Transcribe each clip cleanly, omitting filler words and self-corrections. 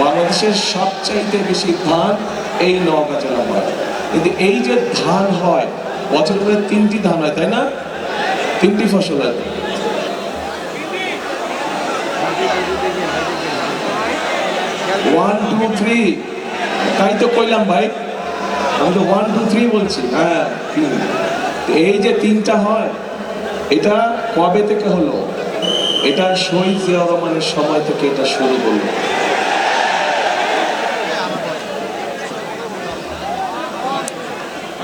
বাংলাদেশের সবচাইতে বেশি ধান এই নওগাঁ জেলা হয়। কিন্তু এই যে ধান হয়, বছরে করে 3টি ধান হয়, তাই না? 3টি ফসল হয়। 1 2 3, তাই তো কইলাম ভাই, আমি তো 1 2 3 বলছি। হ্যাঁ, এই যে 3টা হয়, এটা কবে থেকে হলো? এটা শহীদ জিয়াউর রহমানের সময় থেকে এটা শুরু হলো।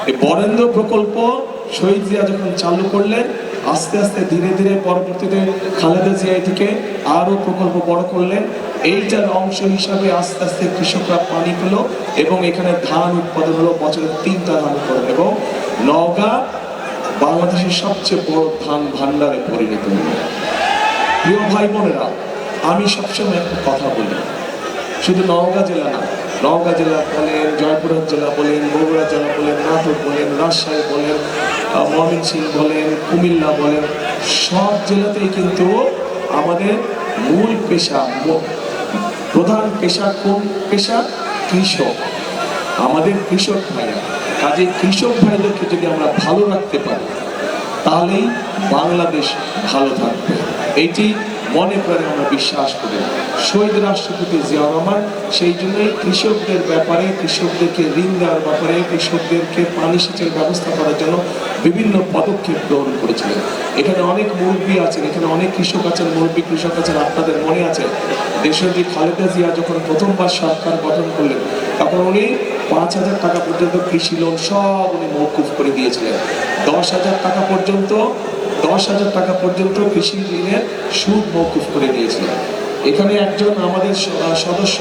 এই বরেন্দ্র প্রকল্প শহীদ জিয়া যখন চালু করলেন, আস্তে আস্তে ধীরে ধীরে পরবর্তীতে খালেদা জিয়া থেকে আরো প্রকল্প বড় করলেন। এইটার অংশ হিসাবে আস্তে আস্তে কৃষকরা পানি পেল এবং এখানে ধান উৎপাদন হলো, বছরে 3টা ধান উৎপাদন, এবং নওগাঁ বাংলাদেশের সবচেয়ে বড় ধান ভান্ডারে পরিণত হল। প্রিয় ভাই বোনেরা, আমি সবসময় একটা কথা বলি, শুধু নওগাঁ জেলা না, নওগাঁ জেলা বলেন, জয়পুরহাট জেলা বলেন, বগুড়া জেলা বলেন, নাটোর বলেন, রাজশাহী বলেন, ময়মনসিংহ বলেন, কুমিল্লা বলেন, সব জেলাতেই কিন্তু আমাদের মূল পেশা, প্রধান পেশা কোন পেশা? কৃষক। আমাদের কৃষক ভাইরা, কাজে কৃষক ভাইদেরকে যদি আমরা ভালো রাখতে পারি, তাহলেই বাংলাদেশ ভালো থাকবে। এইটি মনে করে আমরা বিশ্বাস করি। শহীদ রাষ্ট্রপতি জিয়াউর রহমান সেই জন্যই কৃষকদের ব্যাপারে, কৃষকদেরকে ঋণ দেওয়ার ব্যাপারে, কৃষকদেরকে পানি সেচের ব্যবস্থা করার জন্য বিভিন্ন পদক্ষেপ গ্রহণ করেছিলেন। এখানে অনেক মুরব্বী আছেন, এখানে অনেক কৃষক আছেন, মুরব্বী কৃষক আছেন। আপনাদের মনে আছে দেশনেত্রী খালেদা জিয়া যখন প্রথমবার সরকার গঠন করলেন, তখন উনি 5,000 টাকা পর্যন্ত কৃষি লোন সব উনি মওকুফ করে দিয়েছিলেন। 10,000 টাকা পর্যন্ত, 10,000 টাকা পর্যন্ত কৃষি ঋণের সুদ মওকুফ করে দিয়েছিলেন। এখানে একজন আমাদের সদস্য,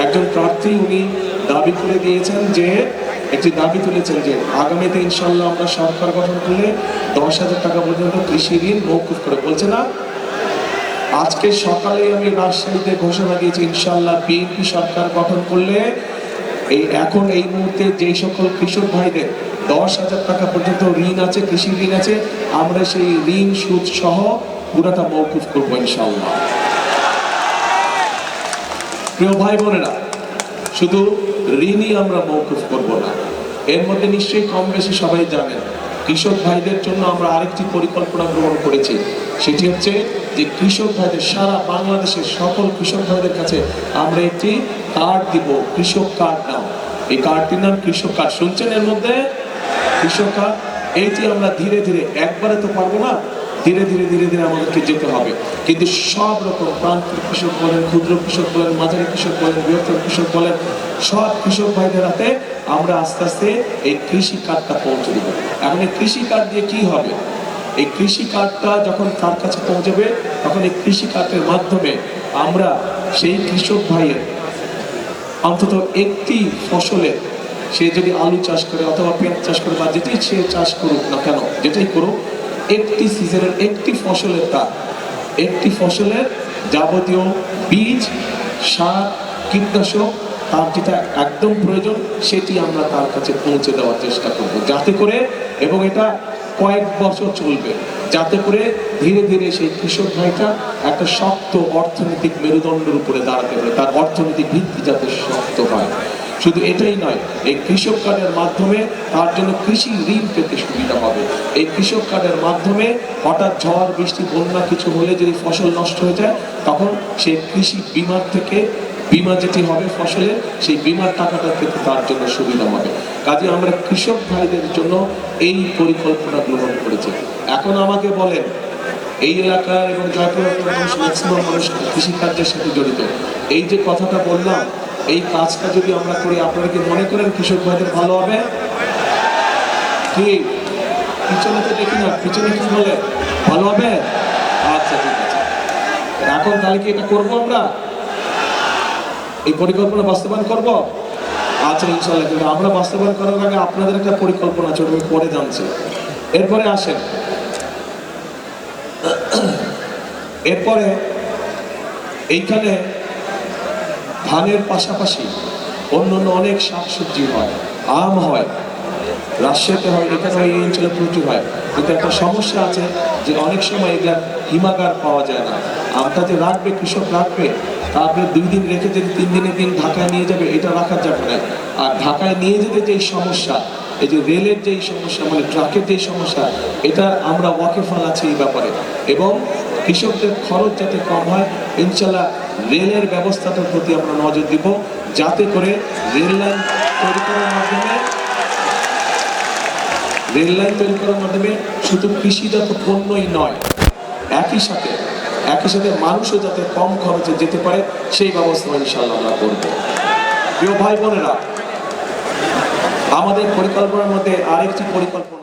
একজন প্রার্থী, উনি দাবি করে দিয়েছেন যে, একটি দাবি তুলেছেন যে আগামীতে ইনশাল্লাহ আমরা সরকার গঠন করলে 10,000 টাকা পর্যন্ত কৃষি ঋণ মওকুফ করে, বলছে না? আজকে সকালে আমি রাজশাহীতে ঘোষণা দিয়েছি, ইনশাল্লাহ বিএনপি সরকার গঠন করলে এখন এই মুহূর্তে যেই সকল কৃষক ভাইদের 10,000 টাকা পর্যন্ত ঋণ আছে, কৃষি ঋণ আছে, আমরা সেই ঋণ সুদ সহ পুরাটা মওকুফ করবো ইনশাল্লাহ। প্রিয় ভাই বোনেরা, শুধু ঋণই আমরা মওকুফ করব না, এর মধ্যে নিশ্চয়ই কম বেশি সবাই জানেন কৃষক ভাইদের জন্য আমরা আরেকটি পরিকল্পনা গ্রহণ করেছি। সেটি হচ্ছে যে কৃষক ভাইদের, সারা বাংলাদেশের সকল কৃষক ভাইদের কাছে আমরা একটি কার্ড দিব, কৃষক কার্ড নাও। এই কার্ডটির নাম কৃষক কার্ড। শুনছেন এর মধ্যে? কৃষক কার্ড। এইটি আমরা ধীরে ধীরে, একবারে তো পারবো না, ধীরে ধীরে ধীরে ধীরে আমাদেরকে যেতে হবে। কিন্তু সব রকম প্রান্তিক কৃষক বলেন, ক্ষুদ্র কৃষক বলেন, মাঝারি কৃষক বলেন, বৃহত্তর কৃষক বলেন, সব কৃষক ভাইদের হাতে আমরা আস্তে আস্তে এই কৃষি কার্ডটা পৌঁছে দেবো। এখন এই কৃষি কার্ড দিয়ে কি হবে? এই কৃষি কার্ডটা যখন তার কাছে পৌঁছবে, তখন এই কৃষি কার্ডের মাধ্যমে আমরা সেই কৃষক ভাইয়ের অন্তত একটি ফসলে, সে যদি আলু চাষ করে অথবা পেঁয়াজ চাষ করে বা যেটাই সে চাষ করুক না কেন, যেটাই করুক, একটি সিজনের একটি ফসলের, তার একটি ফসলের যাবতীয় বীজ, সার, কীটনাশক, তার যেটা একদম প্রয়োজন সেটি আমরা তার কাছে পৌঁছে দেওয়ার চেষ্টা করব, যাতে করে, এবং এটা কয়েক বছর চলবে, যাতে করে ধীরে ধীরে সেই কৃষক ভাইটা একটা শক্ত অর্থনৈতিক মেরুদণ্ডের উপরে দাঁড়াতে পারে, তার অর্থনৈতিক ভিত্তি যাতে শক্ত হয়। শুধু এটাই নয়, এই কৃষক কার্ডের মাধ্যমে তার জন্য কৃষি ঋণ পেতে সুবিধা হবে। এই কৃষক কার্ডের মাধ্যমে হঠাৎ ঝড় বৃষ্টি বন্যা কিছু হলে যদি ফসল নষ্ট হয়ে যায়, তখন সেই কৃষি বিমার থেকে, বিমা যেটি হবে ফসলের, সেই বিমার টাকাটা পেতে তার জন্য সুবিধা হবে। কাজে আমরা কৃষক ভাইদের জন্য এই পরিকল্পনা গ্রহণ করেছি। এখন আমাকে বলেন, এই এলাকার এবং জয়পুরের মানুষ, ম্যাক্সিমাম মানুষ কৃষিকার্যের সাথে জড়িত। এই যে কথাটা বললাম, এই কাজটা যদি আমরা করি, আপনারা কি মনে করেন কৃষক ভাইদের ভালো হবে? কি পিছনে তো দেখি না, পিছনে কি বলে, ভালো হবে? আচ্ছা, ঠিক আছে। এখন তাহলে কি এটা করবো আমরা? এই পরিকল্পনা বাস্তবায়ন করব? আচ্ছা, ইনশাআল্লাহ। কিন্তু আমরা বাস্তবায়ন করার আগে আপনাদের একটা পরিকল্পনা আছে, ওটা পরে জানছি। এরপরে আসেন, এরপরে এইখানে ধানের পাশাপাশি অন্যান্য অনেক শাকসবজি হয়, আম হয়, রাজশাহীতে হয়, এখানে এই অঞ্চলে প্রচুর হয়। কিন্তু একটা সমস্যা আছে যে অনেক সময় এগুলা হিমাগার পাওয়া যায় না। আমটা যে রাখবে, কৃষক রাখবে, আপনি 2 দিন রেখে যদি 3 দিনের দিন ঢাকায় নিয়ে যাবে, এটা রাখা যাবে না। আর ঢাকায় নিয়ে যেতে যেই সমস্যা, এই যে রেলের যেই সমস্যা, মানে ট্রাকের যেই সমস্যা, এটা আমরা ওয়াকিফাল আছি এই ব্যাপারে। এবং কৃষকদের খরচ যাতে কম হয়, ইনশাল্লাহ রেলের ব্যবস্থাটার প্রতি আমরা নজর দিব, যাতে করে রেল লাইন তৈরি করার মাধ্যমে শুধু কৃষিজাত পণ্যই নয়, একই সাথে মানুষও যাতে কম খরচে যেতে পারে, সেই ব্যবস্থা ইনশাআল্লাহ আমরা করব। প্রিয় ভাই বোনেরা, আমাদের পরিকল্পনার মধ্যে আরেকটি পরিকল্পনা